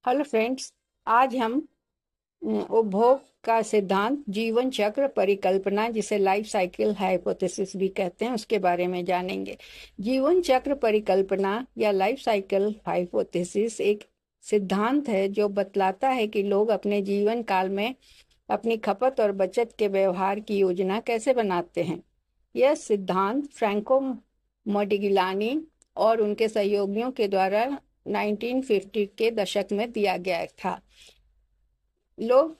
Hello friends. आज हम उपभोग का सिद्धांत, जीवन चक्र परिकल्पना, जिसे लाइफ साइकिल हाइपोथेसिस भी कहते हैं, उसके बारे में जानेंगे। जीवन चक्र परिकल्पना या लाइफ साइकिल हाइपोथेसिस एक सिद्धांत है जो बतलाता है कि लोग अपने जीवन काल में अपनी खपत और बचत के व्यवहार की योजना कैसे बनाते हैं। यह सिद्धांत फ्रैंको मोडिग्लियानी और उनके सहयोगियों के द्वारा 1950 के दशक में दिया गया था। लोग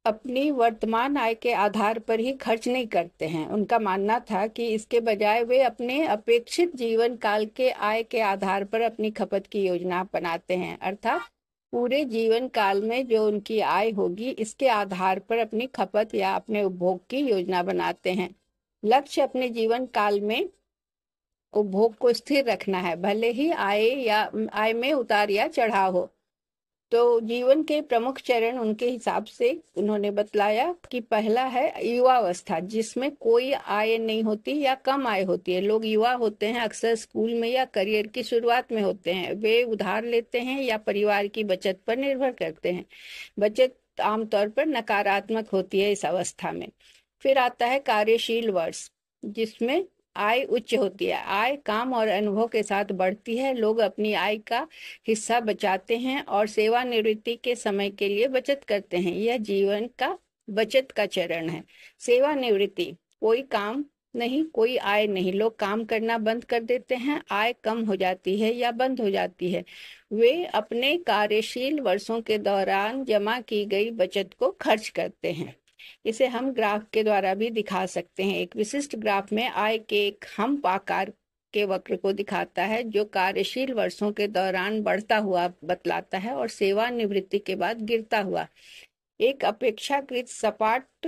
अपनी वर्तमान आय के आधार पर ही खर्च नहीं करते हैं। उनका मानना था कि इसके बजाय वे अपने अपेक्षित जीवन काल के आय के आधार पर अपनी खपत की योजना बनाते हैं, अर्थात पूरे जीवन काल में जो उनकी आय होगी इसके आधार पर अपनी खपत या अपने उपभोग की योजना बनाते हैं। लक्ष्य अपने जीवन काल में उपभोग को स्थिर रखना है, भले ही आय में उतार या चढ़ाव हो। तो जीवन के प्रमुख चरण उनके हिसाब से उन्होंने बतलाया कि पहला है युवावस्था, जिसमें कोई आय नहीं होती या कम आय होती है। लोग युवा होते हैं, अक्सर स्कूल में या करियर की शुरुआत में होते हैं। वे उधार लेते हैं या परिवार की बचत पर निर्भर करते हैं। बचत आमतौर पर नकारात्मक होती है इस अवस्था में। फिर आता है कार्यशील वर्ष, जिसमें आय उच्च होती है। आय काम और अनुभव के साथ बढ़ती है। लोग अपनी आय का हिस्सा बचाते हैं और सेवानिवृत्ति के समय के लिए बचत करते हैं। यह जीवन का बचत का चरण है। सेवानिवृत्ति, कोई काम नहीं, कोई आय नहीं, लोग काम करना बंद कर देते हैं, आय कम हो जाती है या बंद हो जाती है। वे अपने कार्यशील वर्षों के दौरान जमा की गई बचत को खर्च करते हैं। इसे हम ग्राफ के द्वारा भी दिखा सकते हैं। एक विशिष्ट ग्राफ में आय के एक हम्प आकार के वक्र को दिखाता है, जो कार्यशील वर्षों के दौरान बढ़ता हुआ बतलाता है और सेवानिवृत्ति के बाद गिरता हुआ। एक अपेक्षाकृत सपाट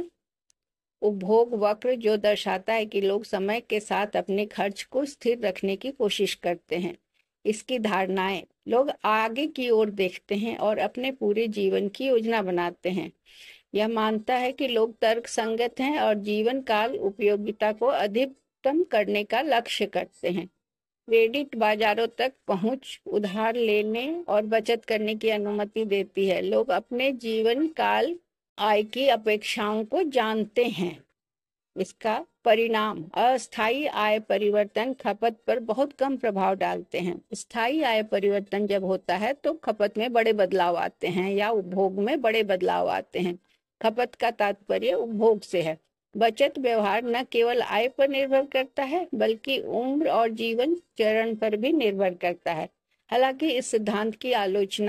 उपभोग वक्र, जो दर्शाता है कि लोग समय के साथ अपने खर्च को स्थिर रखने की कोशिश करते हैं। इसकी धारणाएं, लोग आगे की ओर देखते हैं और अपने पूरे जीवन की योजना बनाते हैं। यह मानता है कि लोग तर्क संगत हैं और जीवन काल उपयोगिता को अधिकतम करने का लक्ष्य करते हैं। क्रेडिट बाजारों तक पहुंच उधार लेने और बचत करने की अनुमति देती है। लोग अपने जीवन काल आय की अपेक्षाओं को जानते हैं। इसका परिणाम, अस्थायी आय परिवर्तन खपत पर बहुत कम प्रभाव डालते हैं। स्थायी आय परिवर्तन जब होता है तो खपत में बड़े बदलाव आते हैं या उपभोग में बड़े बदलाव आते हैं। खपत का तात्पर्य उपभोग से है। बचत व्यवहार न केवल आय पर निर्भर करता है, बल्कि उम्र और जीवन चरण पर भी निर्भर करता है। हालांकि इस सिद्धांत की आलोचना